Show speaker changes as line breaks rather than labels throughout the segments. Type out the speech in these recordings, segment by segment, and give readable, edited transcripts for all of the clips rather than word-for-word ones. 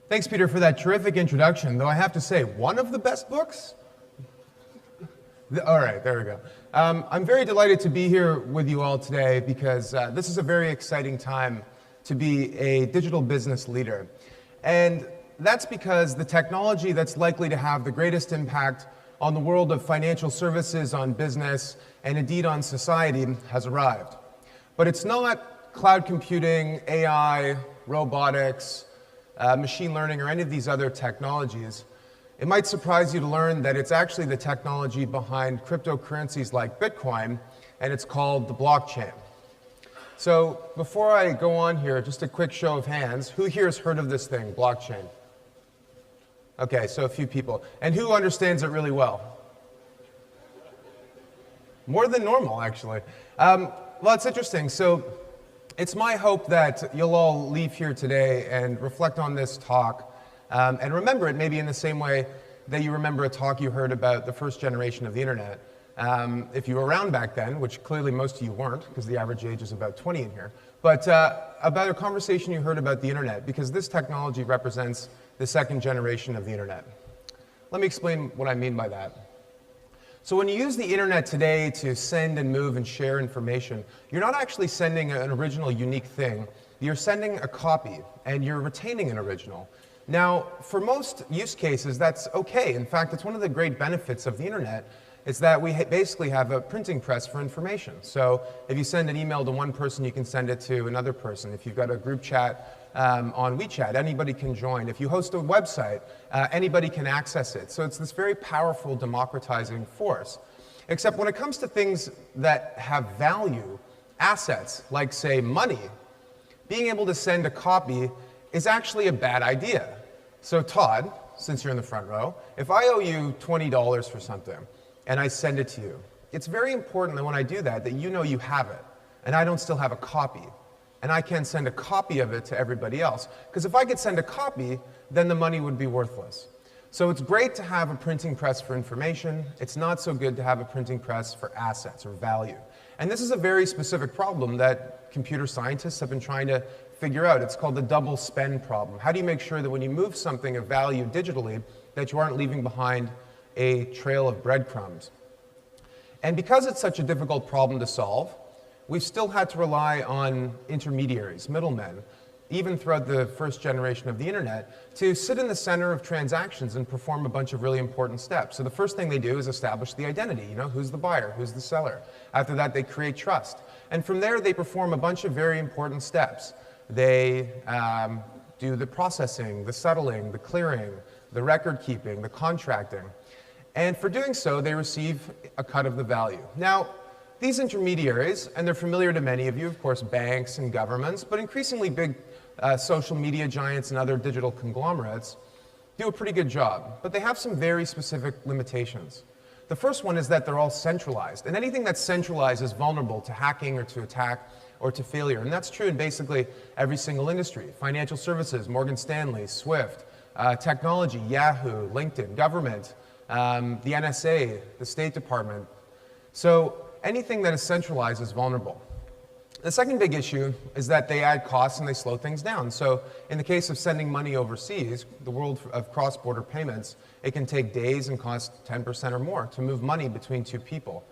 Thanks, Peter, for that terrific introduction, though I have to say, one of the best books? All right, there we go. I'm very delighted to be here with you all today because this is a very exciting time to be a digital business leader. And that's because the technology that's likely to have the greatest impact on the world of financial services, on business, and indeed on society has arrived. But it's not cloud computing, AI, robotics, machine learning, or any of these other technologies. It might surprise you to learn that it's actually the technology behind cryptocurrencies like Bitcoin, and it's called the blockchain. So before I go on here, just a quick show of hands. Who here has heard of this thing, blockchain? Okay, so a few people. And who understands it really well? More than normal, actually. Well, it's interesting. So it's my hope that you'll all leave here today and reflect on this talk and remember it maybe in the same way that you remember a talk you heard about the first generation of the internet. If you were around back then, which clearly most of you weren't, because the average age is about 20 in here, but about a conversation you heard about the internet, because this technology represents the second generation of the internet. Let me explain what I mean by that. So when you use the internet today to send and move and share information, you're not actually sending an original, unique thing. You're sending a copy, and you're retaining an original. Now, for most use cases, that's okay. In fact, it's one of the great benefits of the internet is that we basically have a printing press for information. So if you send an email to one person, you can send it to another person. If you've got a group chat on WeChat, anybody can join. If you host a website, anybody can access it. So it's this very powerful democratizing force. Except when it comes to things that have value, assets, like say money, being able to send a copy is actually a bad idea. So Todd, since you're in the front row, if I owe you $20 for something and I send it to you, it's very important that when I do that you know you have it and I don't still have a copy. And I can't send a copy of it to everybody else. Because if I could send a copy, then the money would be worthless. So it's great to have a printing press for information. It's not so good to have a printing press for assets or value. And this is a very specific problem that computer scientists have been trying to figure out. It's called the double spend problem. How do you make sure that when you move something of value digitally, that you aren't leaving behind a trail of breadcrumbs? And because it's such a difficult problem to solve, we've still had to rely on intermediaries, middlemen, even throughout the first generation of the internet, to sit in the center of transactions and perform a bunch of really important steps. So the first thing they do is establish the identity. You know, who's the buyer, who's the seller? After that, they create trust. And from there, they perform a bunch of very important steps. They do the processing, the settling, the clearing, the record keeping, the contracting. And for doing so, they receive a cut of the value. Now, these intermediaries, and they're familiar to many of you, of course, banks and governments, but increasingly big social media giants and other digital conglomerates, do a pretty good job. But they have some very specific limitations. The first one is that they're all centralized. And anything that's centralized is vulnerable to hacking or to attack or to failure. And that's true in basically every single industry. Financial services, Morgan Stanley, Swift, technology, Yahoo, LinkedIn, government, the NSA, the State Department. So anything that is centralized is vulnerable. The second big issue is that they add costs and they slow things down. So in the case of sending money overseas, the world of cross-border payments, it can take days and cost 10% or more to move money between two people,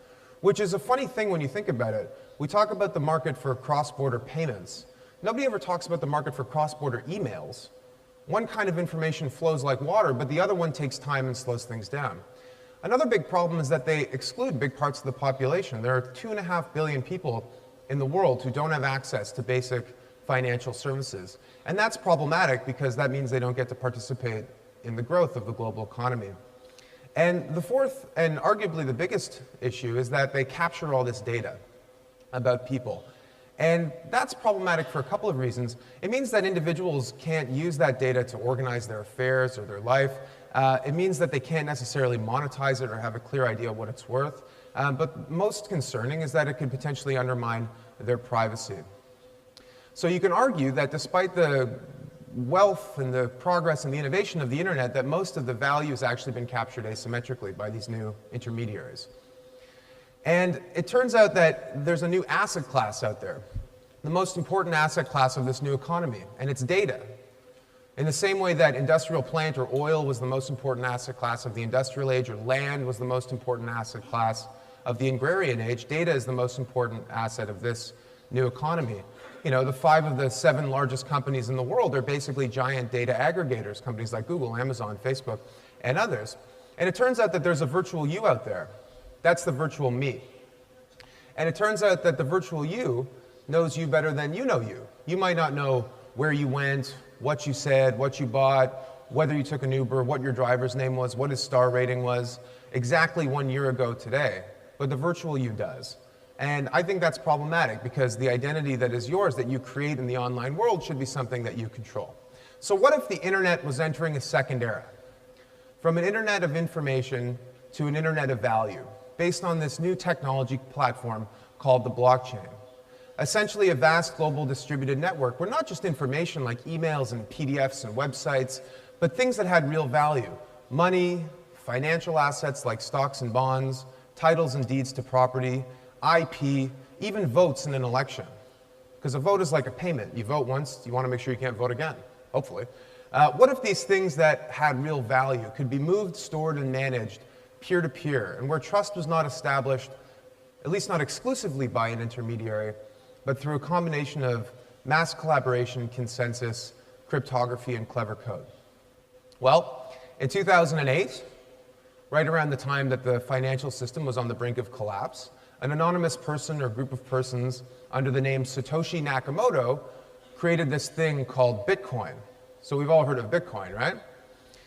which is a funny thing when you think about it. We talk about the market for cross-border payments. Nobody ever talks about the market for cross-border emails. One kind of information flows like water, but the other one takes time and slows things down. Another big problem is that they exclude big parts of the population. There are 2.5 billion people in the world who don't have access to basic financial services. And that's problematic because that means they don't get to participate in the growth of the global economy. And the fourth, and arguably the biggest issue, is that they capture all this data about people. And that's problematic for a couple of reasons. It means that individuals can't use that data to organize their affairs or their life. It means that they can't necessarily monetize it or have a clear idea of what it's worth. But most concerning is that it could potentially undermine their privacy. So you can argue that despite the wealth and the progress and the innovation of the internet, that most of the value has actually been captured asymmetrically by these new intermediaries. And it turns out that there's a new asset class out there, the most important asset class of this new economy, and it's data. In the same way that industrial plant or oil was the most important asset class of the industrial age, or land was the most important asset class of the agrarian age, data is the most important asset of this new economy. You know, the 5 of the 7 largest companies in the world are basically giant data aggregators, companies like Google, Amazon, Facebook, and others. And it turns out that there's a virtual you out there. That's the virtual me. And it turns out that the virtual you knows you better than you know you. You might not know where you went, what you said, what you bought, whether you took an Uber, what your driver's name was, what his star rating was, exactly 1 year ago today. But the virtual you does. And I think that's problematic because the identity that is yours, that you create in the online world, should be something that you control. So what if the internet was entering a second era? From an internet of information to an internet of value, based on this new technology platform called the blockchain. Essentially a vast global distributed network where not just information like emails and PDFs and websites, but things that had real value. Money, financial assets like stocks and bonds, titles and deeds to property, IP, even votes in an election. Because a vote is like a payment. You vote once, you want to make sure you can't vote again, hopefully. What if these things that had real value could be moved, stored, and managed peer-to-peer, and where trust was not established, at least not exclusively by an intermediary, but through a combination of mass collaboration, consensus, cryptography, and clever code? Well, in 2008, right around the time that the financial system was on the brink of collapse, an anonymous person or group of persons under the name Satoshi Nakamoto created this thing called Bitcoin. So we've all heard of Bitcoin, right?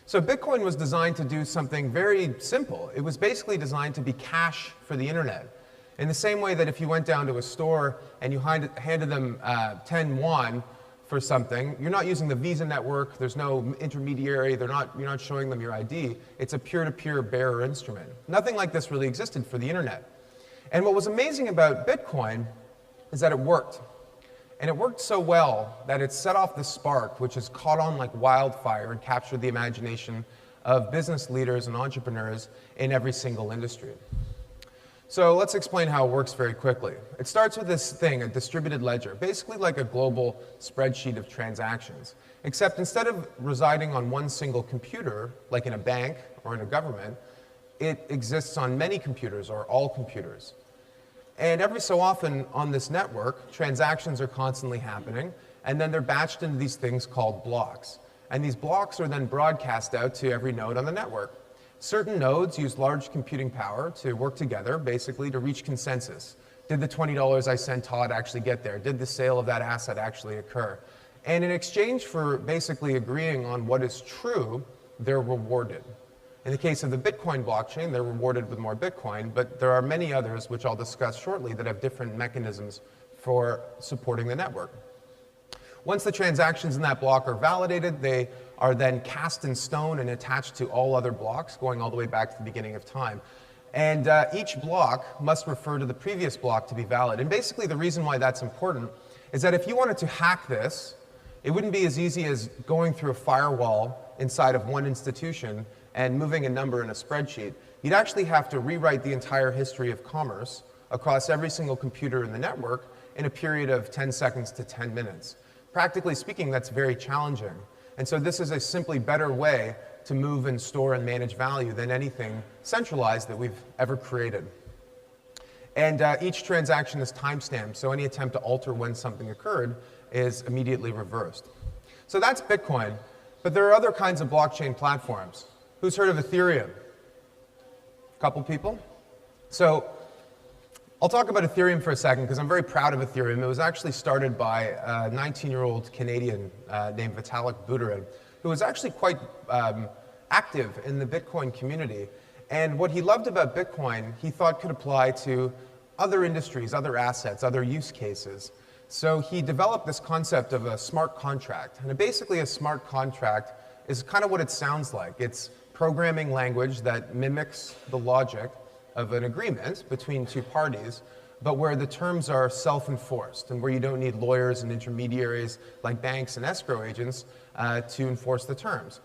So Bitcoin was designed to do something very simple. It was basically designed to be cash for the internet. In the same way that if you went down to a store and you handed them 10 yuan for something, you're not using the Visa network, there's no intermediary, you're not showing them your ID. It's a peer-to-peer bearer instrument. Nothing like this really existed for the internet. And what was amazing about Bitcoin is that it worked. And it worked so well that it set off the spark, which has caught on like wildfire and captured the imagination of business leaders and entrepreneurs in every single industry. So let's explain how it works very quickly. It starts with this thing, a distributed ledger, basically like a global spreadsheet of transactions. Except instead of residing on one single computer, like in a bank or in a government, it exists on many computers or all computers. And every so often on this network, transactions are constantly happening, and then they're batched into these things called blocks. And these blocks are then broadcast out to every node on the network. Certain nodes use large computing power to work together, basically to reach consensus. Did the $20 I sent Todd actually get there? Did the sale of that asset actually occur? And in exchange for basically agreeing on what is true, they're rewarded. In the case of the Bitcoin blockchain, they're rewarded with more Bitcoin, but there are many others, which I'll discuss shortly, that have different mechanisms for supporting the network. Once the transactions in that block are validated, they are then cast in stone and attached to all other blocks, going all the way back to the beginning of time. And each block must refer to the previous block to be valid. And basically the reason why that's important is that if you wanted to hack this, it wouldn't be as easy as going through a firewall inside of one institution and moving a number in a spreadsheet. You'd actually have to rewrite the entire history of commerce across every single computer in the network in a period of 10 seconds to 10 minutes. Practically speaking, that's very challenging. And so this is a simply better way to move and store and manage value than anything centralized that we've ever created. And each transaction is timestamped, so any attempt to alter when something occurred is immediately reversed. So that's Bitcoin, but there are other kinds of blockchain platforms. Who's heard of Ethereum? A couple people? So I'll talk about Ethereum for a second because I'm very proud of Ethereum. It was actually started by a 19-year-old Canadian named Vitalik Buterin, who was actually quite active in the Bitcoin community. And what he loved about Bitcoin, he thought could apply to other industries, other assets, other use cases. So he developed this concept of a smart contract. And basically a smart contract is kind of what it sounds like. It's programming language that mimics the logic of an agreement between two parties, but where the terms are self-enforced and where you don't need lawyers and intermediaries like banks and escrow agents to enforce the terms.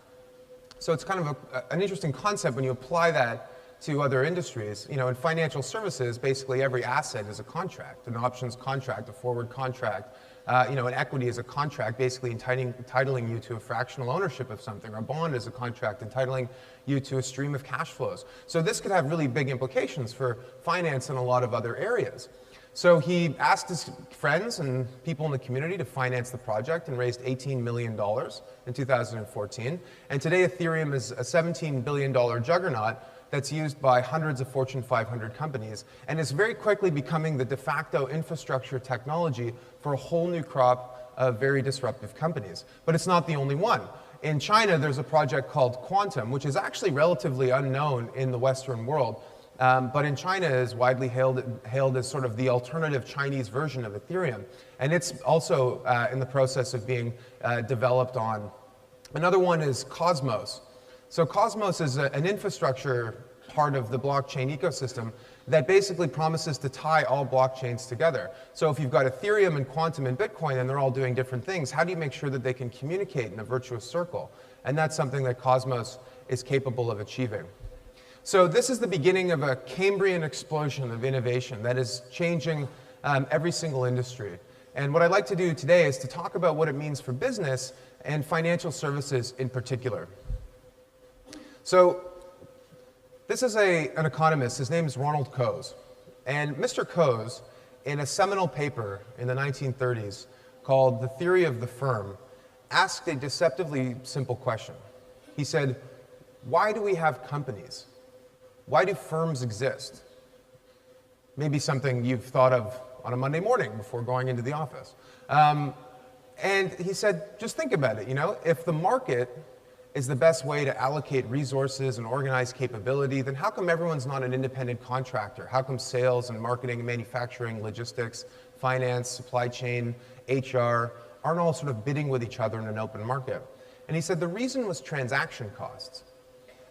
So it's kind of an interesting concept when you apply that to other industries. In financial services, basically every asset is a contract, an options contract, a forward contract. An equity is a contract basically entitling you to a fractional ownership of something. Or a bond is a contract entitling you to a stream of cash flows. So this could have really big implications for finance and a lot of other areas. So he asked his friends and people in the community to finance the project and raised $18 million in 2014. And today Ethereum is a $17 billion juggernaut that's used by hundreds of Fortune 500 companies and is very quickly becoming the de facto infrastructure technology for a whole new crop of very disruptive companies. But it's not the only one. In China, there's a project called Quantum, which is actually relatively unknown in the Western world. But in China is widely hailed as sort of the alternative Chinese version of Ethereum. And it's also in the process of being developed on. Another one is Cosmos. So Cosmos is an infrastructure part of the blockchain ecosystem that basically promises to tie all blockchains together. So if you've got Ethereum and Quantum and Bitcoin and they're all doing different things, how do you make sure that they can communicate in a virtuous circle? And that's something that Cosmos is capable of achieving. So this is the beginning of a Cambrian explosion of innovation that is changing every single industry. And what I'd like to do today is to talk about what it means for business and financial services in particular. So this is an economist. His name is Ronald Coase. And Mr. Coase, in a seminal paper in the 1930s called The Theory of the Firm, asked a deceptively simple question. He said, why do we have companies? Why do firms exist? Maybe something you've thought of on a Monday morning before going into the office. And he said, just think about it, if the market is the best way to allocate resources and organize capability, then how come everyone's not an independent contractor? How come sales and marketing and manufacturing, logistics, finance, supply chain, HR aren't all sort of bidding with each other in an open market? And he said the reason was transaction costs.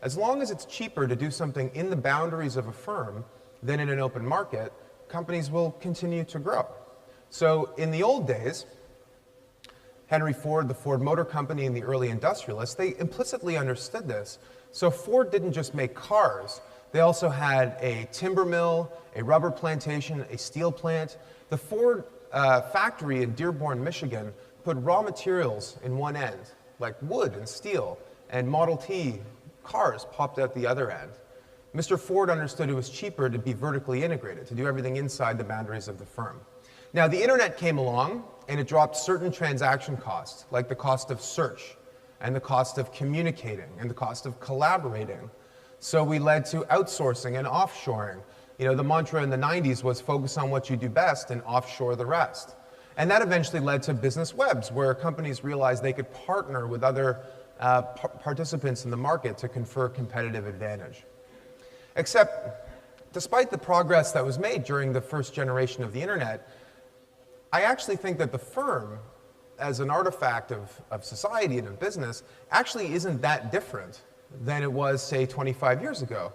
As long as it's cheaper to do something in the boundaries of a firm than in an open market, companies will continue to grow. So in the old days, Henry Ford, the Ford Motor Company, and the early industrialists, they implicitly understood this. So Ford didn't just make cars. They also had a timber mill, a rubber plantation, a steel plant. The Ford factory in Dearborn, Michigan, put raw materials in one end, like wood and steel, and Model T cars popped out the other end. Mr. Ford understood it was cheaper to be vertically integrated, to do everything inside the boundaries of the firm. Now, the internet came along, and it dropped certain transaction costs, like the cost of search, and the cost of communicating, and the cost of collaborating. So we led to outsourcing and offshoring. The mantra in the 90s was focus on what you do best and offshore the rest. And that eventually led to business webs, where companies realized they could partner with other participants in the market to confer competitive advantage. Except, despite the progress that was made during the first generation of the internet, I actually think that the firm, as an artifact of society and of business, actually isn't that different than it was, say, 25 years ago.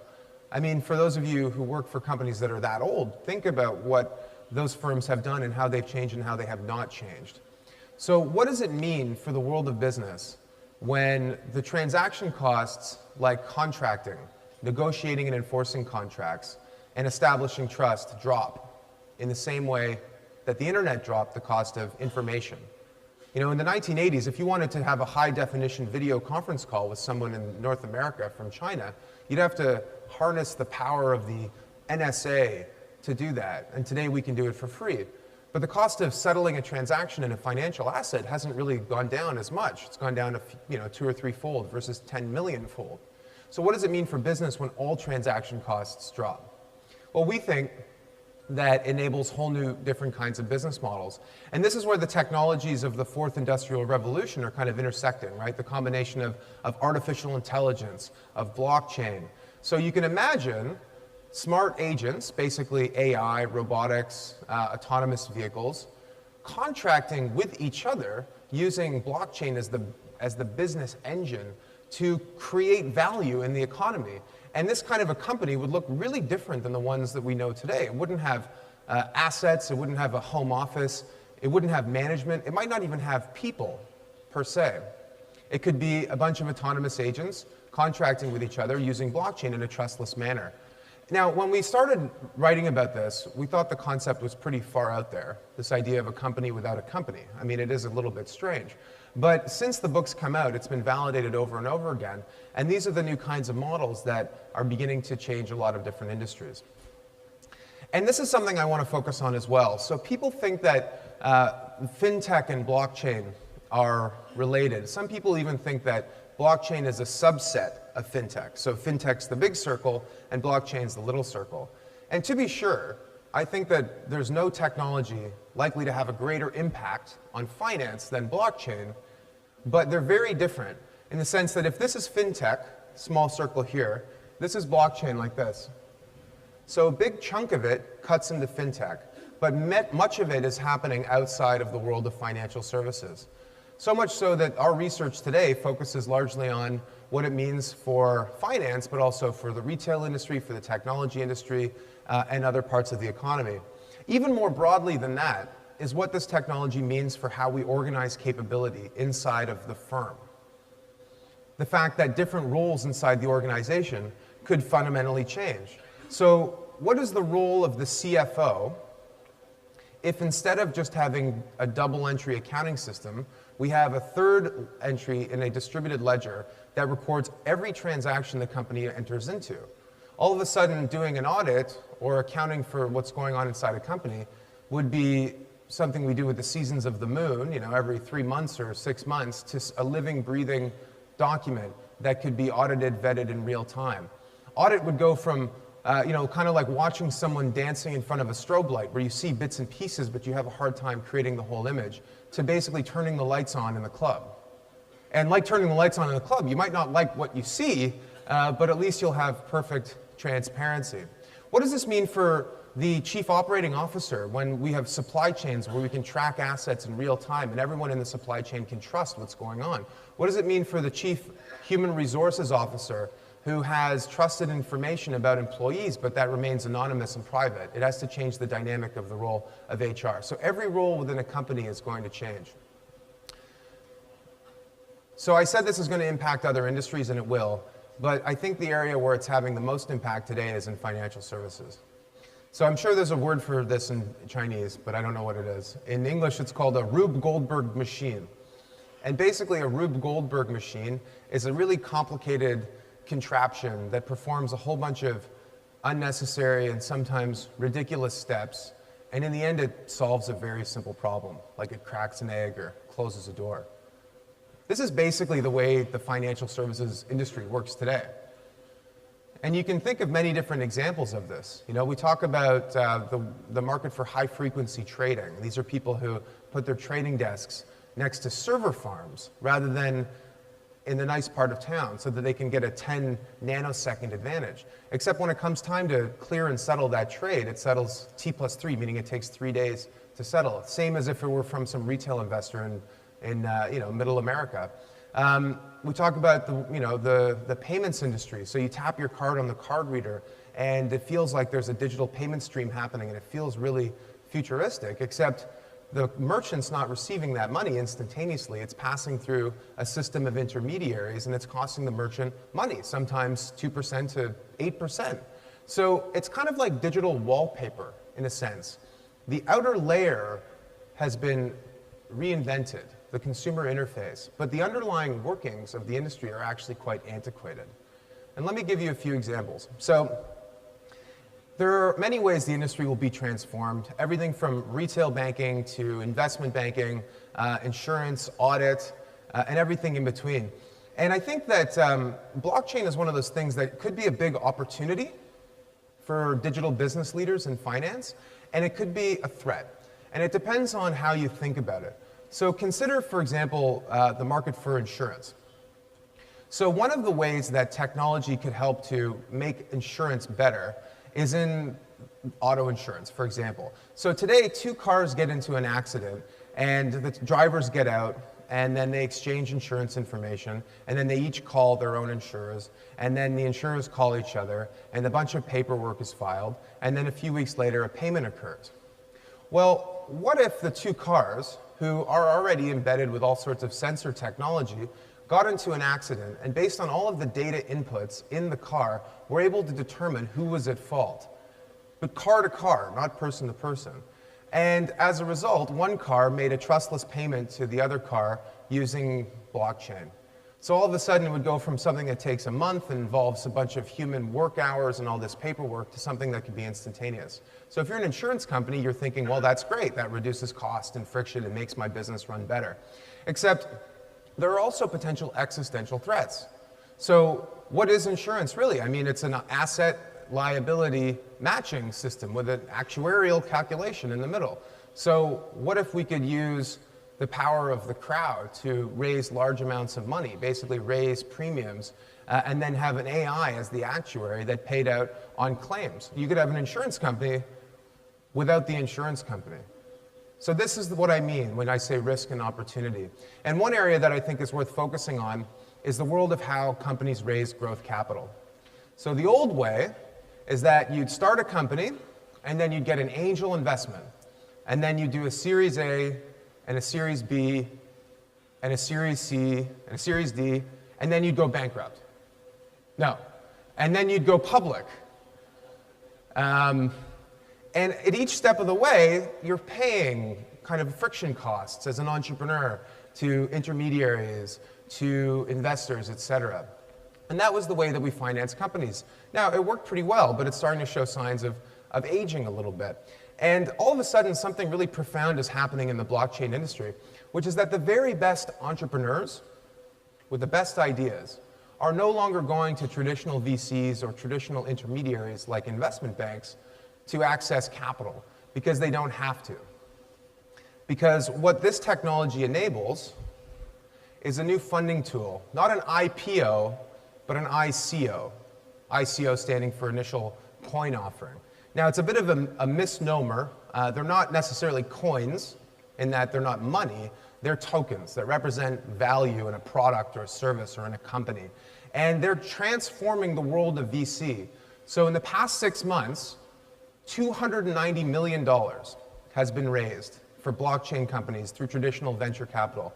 I mean, for those of you who work for companies that are that old, think about what those firms have done and how they've changed and how they have not changed. So what does it mean for the world of business when the transaction costs like contracting, negotiating and enforcing contracts, and establishing trust drop in the same way that the internet dropped the cost of information? In the 1980s, if you wanted to have a high-definition video conference call with someone in North America from China, you'd have to harness the power of the NSA to do that. And today we can do it for free. But the cost of settling a transaction in a financial asset hasn't really gone down as much. It's gone down to 2 or 3-fold versus 10 million-fold. So what does it mean for business when all transaction costs drop? Well, we think that enables whole new different kinds of business models. And this is where the technologies of the fourth industrial revolution are kind of intersecting, right? The combination of artificial intelligence, of blockchain. So you can imagine smart agents, basically AI, robotics, autonomous vehicles, contracting with each other using blockchain as the business engine to create value in the economy. And this kind of a company would look really different than the ones that we know today. It wouldn't have assets, it wouldn't have a home office, it wouldn't have management, it might not even have people per se. It could be a bunch of autonomous agents contracting with each other using blockchain in a trustless manner. Now, when we started writing about this, we thought the concept was pretty far out there, this idea of a company without a company. I mean, it is a little bit strange. But since the book's come out, it's been validated over and over again, and these are the new kinds of models that are beginning to change a lot of different industries. And this is something I want to focus on as well. So people think that fintech and blockchain are related. Some people even think that blockchain is a subset of fintech. So fintech's the big circle and blockchain's the little circle. And to be sure, I think that there's no technology likely to have a greater impact on finance than blockchain, but they're very different in the sense that if this is fintech, small circle here, this is blockchain like this. So a big chunk of it cuts into fintech, but much of it is happening outside of the world of financial services. So much so that our research today focuses largely on what it means for finance, but also for the retail industry, for the technology industry, and other parts of the economy. Even more broadly than that is what this technology means for how we organize capability inside of the firm. The fact that different roles inside the organization could fundamentally change. So what is the role of the CFO if instead of just having a double entry accounting system, we have a third entry in a distributed ledger that records every transaction the company enters into? All of a sudden, doing an audit or accounting for what's going on inside a company would be something we do with the seasons of the moon, every 3 months or 6 months, to a living, breathing document that could be audited, vetted in real time. Audit would go from kind of like watching someone dancing in front of a strobe light where you see bits and pieces but you have a hard time creating the whole image, to basically turning the lights on in the club. And like turning the lights on in the club, you might not like what you see, but at least you'll have perfect transparency. What does this mean for the chief operating officer when we have supply chains where we can track assets in real time and everyone in the supply chain can trust what's going on? What does it mean for the chief human resources officer who has trusted information about employees, but that remains anonymous and private? It has to change the dynamic of the role of HR. So every role within a company is going to change. So I said this is going to impact other industries, and it will, but I think the area where it's having the most impact today is in financial services. So I'm sure there's a word for this in Chinese, but I don't know what it is. In English, it's called a Rube Goldberg machine. And basically, a Rube Goldberg machine is a really complicated contraption that performs a whole bunch of unnecessary and sometimes ridiculous steps, and in the end it solves a very simple problem, like it cracks an egg or closes a door. This is basically the way the financial services industry works today. And you can think of many different examples of this. We talk about the market for high-frequency trading. These are people who put their trading desks next to server farms rather than in the nice part of town so that they can get a 10 nanosecond advantage. Except when it comes time to clear and settle that trade, it settles T+3, meaning it takes 3 days to settle. Same as if it were from some retail investor in middle America. We talk about the payments industry. So you tap your card on the card reader and it feels like there's a digital payment stream happening and it feels really futuristic, except the merchant's not receiving that money instantaneously. It's passing through a system of intermediaries and it's costing the merchant money, sometimes 2% to 8%. So it's kind of like digital wallpaper in a sense. The outer layer has been reinvented, the consumer interface, but the underlying workings of the industry are actually quite antiquated. And let me give you a few examples. So there are many ways the industry will be transformed, everything from retail banking to investment banking, insurance, audit, and everything in between. And I think that blockchain is one of those things that could be a big opportunity for digital business leaders in finance, and it could be a threat. And it depends on how you think about it. So consider, for example, the market for insurance. So one of the ways that technology could help to make insurance better is in auto insurance, for example. So today, 2 cars get into an accident, and the drivers get out, and then they exchange insurance information, and then they each call their own insurers, and then the insurers call each other, and a bunch of paperwork is filed, and then a few weeks later, a payment occurs. Well, what if the 2 cars, who are already embedded with all sorts of sensor technology, got into an accident, and based on all of the data inputs in the car, we're able to determine who was at fault. But car to car, not person to person. And as a result, one car made a trustless payment to the other car using blockchain. So all of a sudden, it would go from something that takes a month and involves a bunch of human work hours and all this paperwork to something that can be instantaneous. So if you're an insurance company, you're thinking, well, that's great. That reduces cost and friction and makes my business run better. Except there are also potential existential threats. So what is insurance really? I mean, it's an asset liability matching system with an actuarial calculation in the middle. So what if we could use the power of the crowd to raise large amounts of money, basically raise premiums, and then have an AI as the actuary that paid out on claims? You could have an insurance company without the insurance company. So this is what I mean when I say risk and opportunity. And one area that I think is worth focusing on is the world of how companies raise growth capital. So the old way is that you'd start a company, and then you'd get an angel investment. And then you'd do a Series A, and a Series B, and a Series C, and a Series D, and then you'd go bankrupt. No. And then you'd go public. And at each step of the way, you're paying kind of friction costs as an entrepreneur to intermediaries, to investors, et cetera. And that was the way that we financed companies. Now, it worked pretty well, but it's starting to show signs of aging a little bit. And all of a sudden, something really profound is happening in the blockchain industry, which is that the very best entrepreneurs with the best ideas are no longer going to traditional VCs or traditional intermediaries like investment banks to access capital, because they don't have to. Because what this technology enables is a new funding tool, not an IPO, but an ICO. ICO standing for initial coin offering. Now, it's a bit of a misnomer. They're not necessarily coins in that they're not money. They're tokens that represent value in a product or a service or in a company. And they're transforming the world of VC. So in the past 6 months, $290 million has been raised for blockchain companies through traditional venture capital,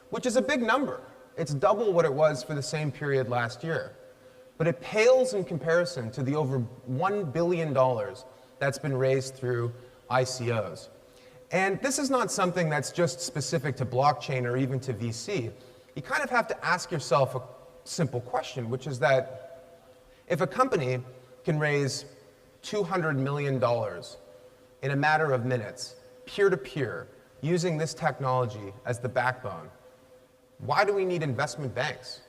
which is a big number. It's double what it was for the same period last year. But it pales in comparison to the over $1 billion that's been raised through ICOs. And this is not something that's just specific to blockchain or even to VC. You kind of have to ask yourself a simple question, which is that if a company can raise $200 million in a matter of minutes, peer-to-peer, using this technology as the backbone, why do we need investment banks?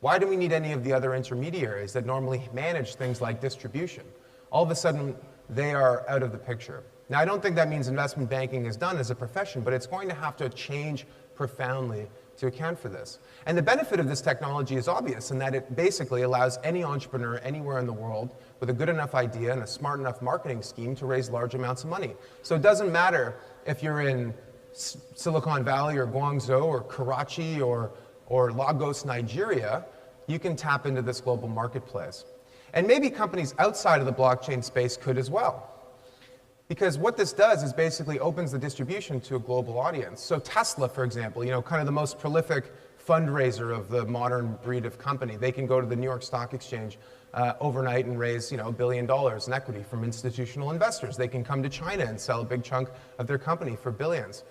Why do we need any of the other intermediaries that normally manage things like distribution? All of a sudden, they are out of the picture. Now, I don't think that means investment banking is done as a profession, but it's going to have to change profoundly to account for this. And the benefit of this technology is obvious in that it basically allows any entrepreneur anywhere in the world with a good enough idea and a smart enough marketing scheme to raise large amounts of money. So it doesn't matter if you're in Silicon Valley or Guangzhou or Karachi or Lagos, Nigeria, you can tap into this global marketplace. And maybe companies outside of the blockchain space could as well. Because what this does is basically opens the distribution to a global audience. So Tesla, for example, kind of the most prolific fundraiser of the modern breed of company, they can go to the New York Stock Exchange overnight and raise $1 billion in equity from institutional investors. They can come to China and sell a big chunk of their company for billions.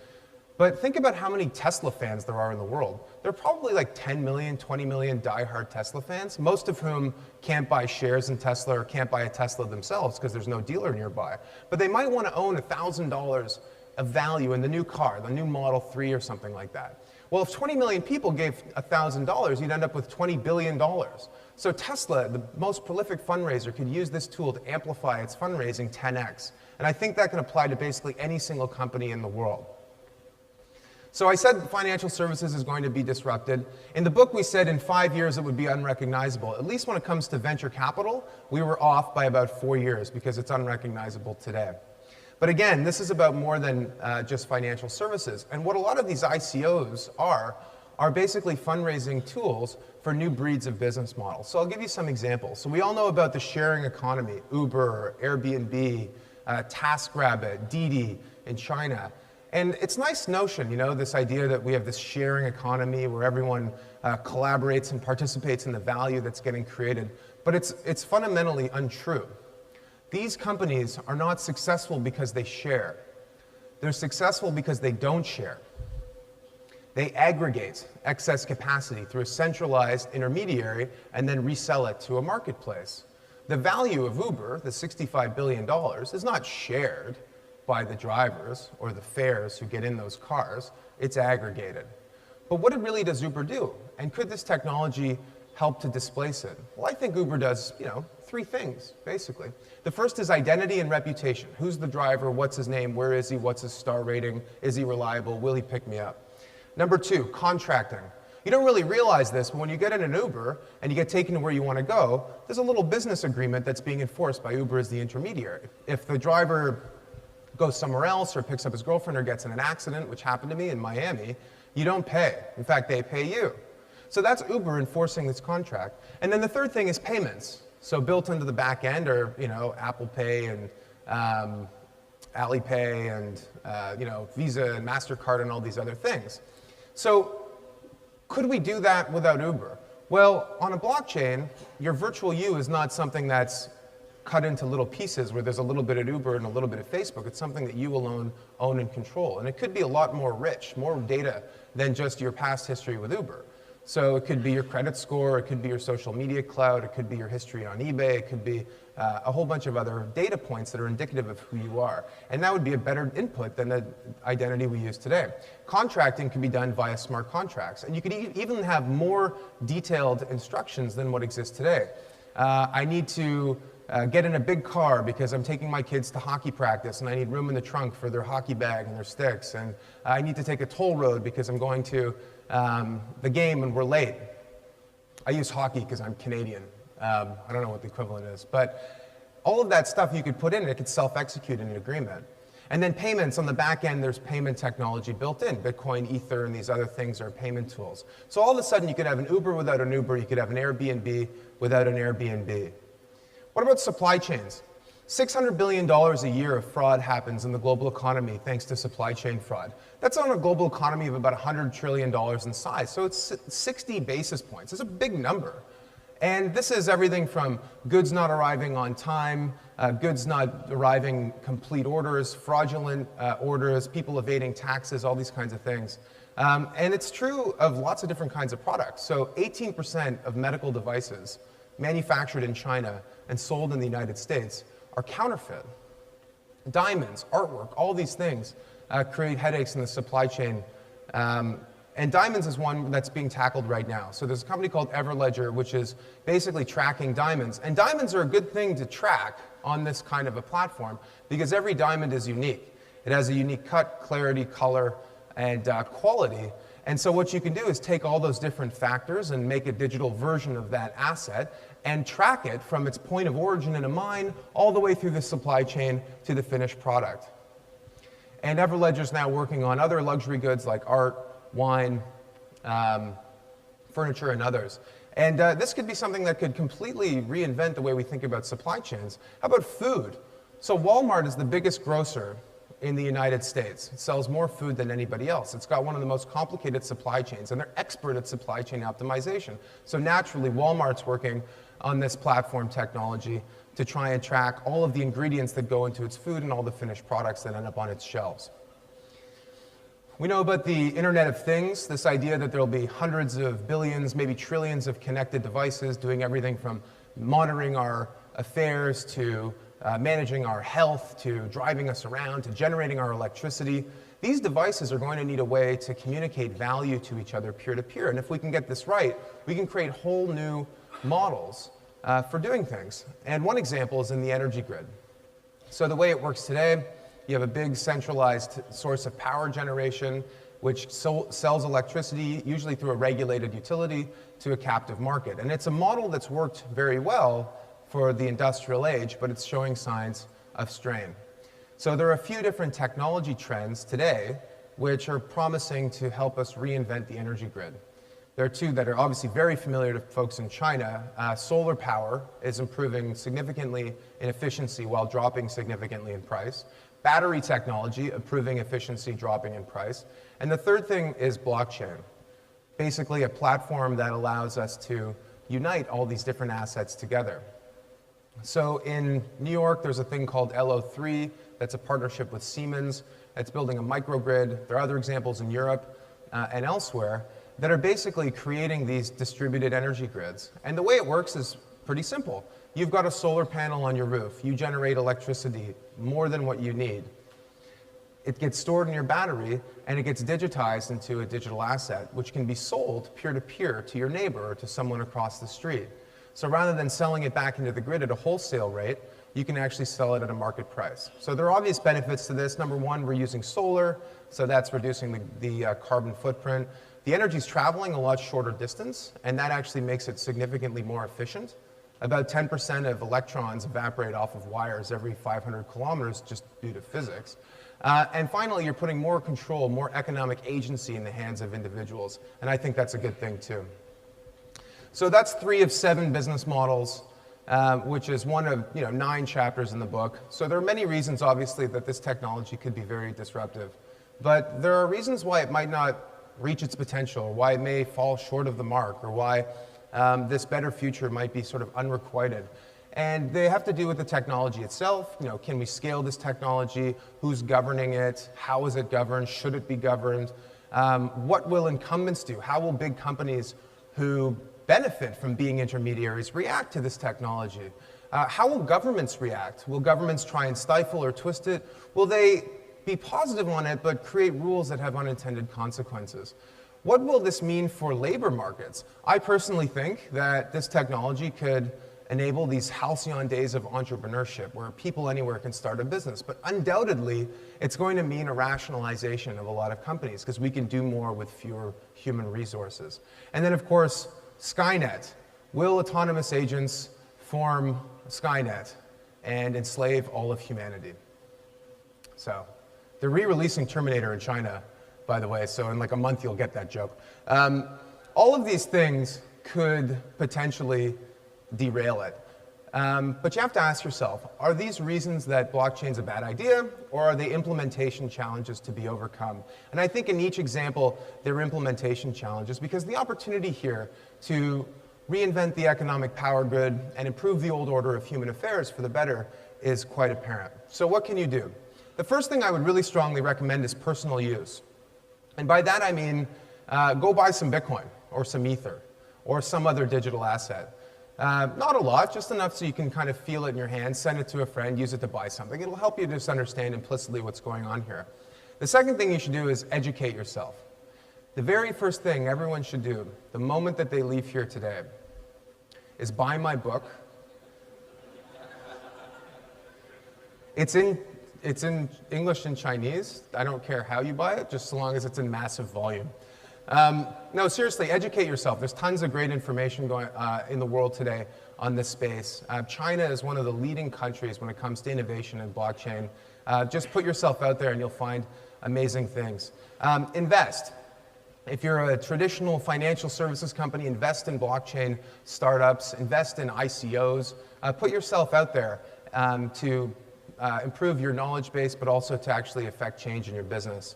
But think about how many Tesla fans there are in the world. There are probably like 10 million, 20 million diehard Tesla fans, most of whom can't buy shares in Tesla or can't buy a Tesla themselves because there's no dealer nearby. But they might want to own $1,000 of value in the new car, the new Model 3 or something like that. Well, if 20 million people gave $1,000, you'd end up with $20 billion. So Tesla, the most prolific fundraiser, could use this tool to amplify its fundraising 10x. And I think that can apply to basically any single company in the world. So I said financial services is going to be disrupted. In the book, we said in 5 years it would be unrecognizable. At least when it comes to venture capital, we were off by about 4 years because it's unrecognizable today. But again, this is about more than just financial services. And what a lot of these ICOs are basically fundraising tools for new breeds of business models. So I'll give you some examples. So we all know about the sharing economy, Uber, Airbnb, TaskRabbit, Didi in China. And it's a nice notion, this idea that we have this sharing economy where everyone collaborates and participates in the value that's getting created. But it's fundamentally untrue. These companies are not successful because they share. They're successful because they don't share. They aggregate excess capacity through a centralized intermediary and then resell it to a marketplace. The value of Uber, the $65 billion, is not shared by the drivers or the fares who get in those cars. It's aggregated. But what really does Uber do? And could this technology help to displace it? Well, I think Uber does, 3 things, basically. The first is identity and reputation. Who's the driver? What's his name? Where is he? What's his star rating? Is he reliable? Will he pick me up? Number 2, contracting. You don't really realize this, but when you get in an Uber and you get taken to where you want to go, there's a little business agreement that's being enforced by Uber as the intermediary. If the driver goes somewhere else or picks up his girlfriend or gets in an accident, which happened to me in Miami, you don't pay. In fact, they pay you. So that's Uber enforcing this contract. And then the third thing is payments. So built into the back end are, Apple Pay and Alipay and, Visa and MasterCard and all these other things. So could we do that without Uber? Well, on a blockchain, your virtual you is not something that's cut into little pieces where there's a little bit of Uber and a little bit of Facebook. It's something that you alone own and control. And it could be a lot more rich, more data than just your past history with Uber. So it could be your credit score, it could be your social media cloud, it could be your history on eBay, it could be a whole bunch of other data points that are indicative of who you are. And that would be a better input than the identity we use today. Contracting can be done via smart contracts. And you could even have more detailed instructions than what exists today. I need to get in a big car because I'm taking my kids to hockey practice and I need room in the trunk for their hockey bag and their sticks. And I need to take a toll road because I'm going to the game and we're late. I use hockey because I'm Canadian. I don't know what the equivalent is. But all of that stuff you could put in and it could self-execute in an agreement. And then payments on the back end, there's payment technology built in. Bitcoin, Ether, and these other things are payment tools. So all of a sudden you could have an Uber without an Uber. You could have an Airbnb without an Airbnb. What about supply chains? $600 billion a year of fraud happens in the global economy thanks to supply chain fraud. That's on a global economy of about $100 trillion in size. So it's 60 basis points. It's a big number. And this is everything from goods not arriving on time, goods not arriving complete orders, fraudulent orders, people evading taxes, all these kinds of things. And it's true of lots of different kinds of products. So 18% of medical devices manufactured in China and sold in the United States are counterfeit. Diamonds, artwork, all these things create headaches in the supply chain. And diamonds is one that's being tackled right now. So there's a company called Everledger, which is basically tracking diamonds. And diamonds are a good thing to track on this kind of a platform because every diamond is unique. It has a unique cut, clarity, color, and quality. And so what you can do is take all those different factors and make a digital version of that asset and track it from its point of origin in a mine all the way through the supply chain to the finished product. And Everledger is now working on other luxury goods like art, wine, furniture, and others. And this could be something that could completely reinvent the way we think about supply chains. How about food? So Walmart is the biggest grocer in the United States. It sells more food than anybody else. It's got one of the most complicated supply chains, and they're expert at supply chain optimization. So naturally, Walmart's working on this platform technology to try and track all of the ingredients that go into its food and all the finished products that end up on its shelves. We know about the Internet of Things, this idea that there'll be hundreds of billions, maybe trillions of connected devices doing everything from monitoring our affairs to managing our health, to driving us around, to generating our electricity. These devices are going to need a way to communicate value to each other peer-to-peer. And if we can get this right, we can create whole new models for doing things. And one example is in the energy grid. So the way it works today, you have a big centralized source of power generation, which sells electricity, usually through a regulated utility, to a captive market. And it's a model that's worked very well for the industrial age, but it's showing signs of strain. So there are a few different technology trends today which are promising to help us reinvent the energy grid. There are two that are obviously very familiar to folks in China. Solar power is improving significantly in efficiency while dropping significantly in price. battery technology, improving efficiency, dropping in price. And the third thing is blockchain, basically a platform that allows us to unite all these different assets together. So in New York, there's a thing called LO3 that's a partnership with Siemens. It's building a microgrid. There are other examples in Europe and elsewhere that are basically creating these distributed energy grids. And the way it works is pretty simple. You've got a solar panel on your roof. You generate electricity more than what you need. It gets stored in your battery, and it gets digitized into a digital asset, which can be sold peer-to-peer to your neighbor or to someone across the street. So rather than selling it back into the grid at a wholesale rate, you can actually sell it at a market price. So there are obvious benefits to this. Number one, we're using solar, so that's reducing the carbon footprint. The energy is traveling a lot shorter distance, and that actually makes it significantly more efficient. About 10% of electrons evaporate off of wires every 500 kilometers just due to physics. And finally, you're putting more control, more economic agency in the hands of individuals, and I think that's a good thing too. So that's 3 of 7 business models, which is one of 9 chapters in the book. So there are many reasons, obviously, that this technology could be very disruptive. But there are reasons why it might not reach its potential, or why it may fall short of the mark, or why this better future might be sort of unrequited. And they have to do with the technology itself. Can we scale this technology? Who's governing it? How is it governed? Should it be governed? What will incumbents do? How will big companies who benefit from being intermediaries react to this technology? How will governments react? Will governments try and stifle or twist it? Will they be positive on it but create rules that have unintended consequences? What will this mean for labor markets? I personally think that this technology could enable these halcyon days of entrepreneurship where people anywhere can start a business. But undoubtedly, it's going to mean a rationalization of a lot of companies because we can do more with fewer human resources. And then, of course, Skynet. Will autonomous agents form Skynet and enslave all of humanity? So, they're re-releasing Terminator in China, by the way, so in like a month you'll get that joke. All of these things could potentially derail it. But you have to ask yourself, are these reasons that blockchain's a bad idea, or are they implementation challenges to be overcome? And I think in each example, they're implementation challenges because the opportunity here to reinvent the economic power grid and improve the old order of human affairs for the better is quite apparent. So what can you do? The first thing I would really strongly recommend is personal use. And by that I mean, go buy some Bitcoin or some Ether or some other digital asset. Not a lot, just enough so you can kind of feel it in your hand, send it to a friend, use it to buy something. It'll help you just understand implicitly what's going on here. The second thing you should do is educate yourself. The very first thing everyone should do, the moment that they leave here today, is buy my book. It's in English and Chinese. I don't care how you buy it, just so long as it's in massive volume. No, seriously, educate yourself. There's tons of great information going in the world today on this space. China is one of the leading countries when it comes to innovation in blockchain. Just put yourself out there and you'll find amazing things. Invest. If you're a traditional financial services company, invest in blockchain startups, invest in ICOs. Put yourself out there to improve your knowledge base, but also to actually affect change in your business.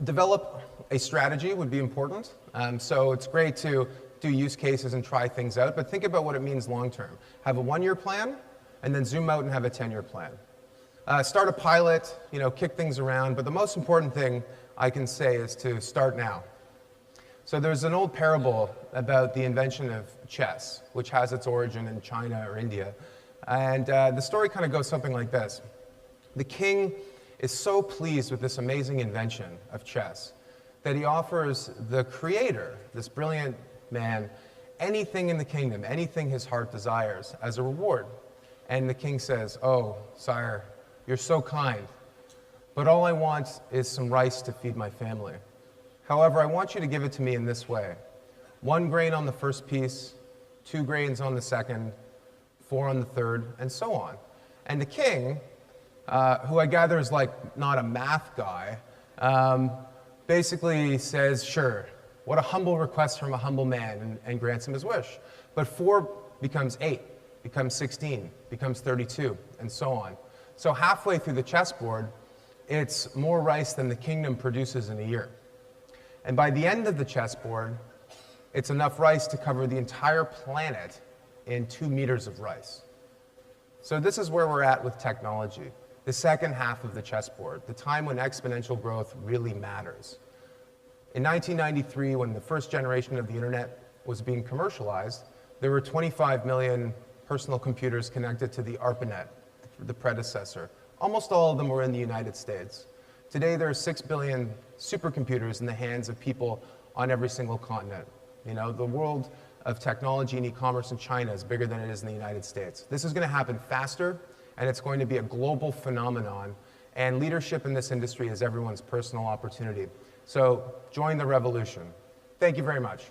Develop a strategy would be important. So it's great to do use cases and try things out, but think about what it means long term. Have a 1-year plan, and then zoom out and have a 10-year plan. Start a pilot, kick things around, but the most important thing I can say is to start now. So there's an old parable about the invention of chess, which has its origin in China or India. And the story kind of goes something like this. The king is so pleased with this amazing invention of chess that he offers the creator, this brilliant man, anything in the kingdom, anything his heart desires as a reward. And the king says, "Oh, sire, you're so kind, but all I want is some rice to feed my family. However, I want you to give it to me in this way. 1 grain on the first piece, 2 grains on the second, 4 on the third, and so on." And the king, who I gather is like not a math guy, basically says, "Sure, what a humble request from a humble man," and grants him his wish. But 4 becomes 8, becomes 16, becomes 32, and so on. So halfway through the chessboard, it's more rice than the kingdom produces in a year. And by the end of the chessboard, it's enough rice to cover the entire planet in 2 meters of rice. So this is where we're at with technology, the second half of the chessboard, the time when exponential growth really matters. In 1993, when the first generation of the internet was being commercialized, there were 25 million personal computers connected to the ARPANET, the predecessor. Almost all of them were in the United States. Today, there are 6 billion supercomputers in the hands of people on every single continent. You know, the world of technology and e-commerce in China is bigger than it is in the United States. This is going to happen faster, and it's going to be a global phenomenon, and leadership in this industry is everyone's personal opportunity. So join the revolution. Thank you very much.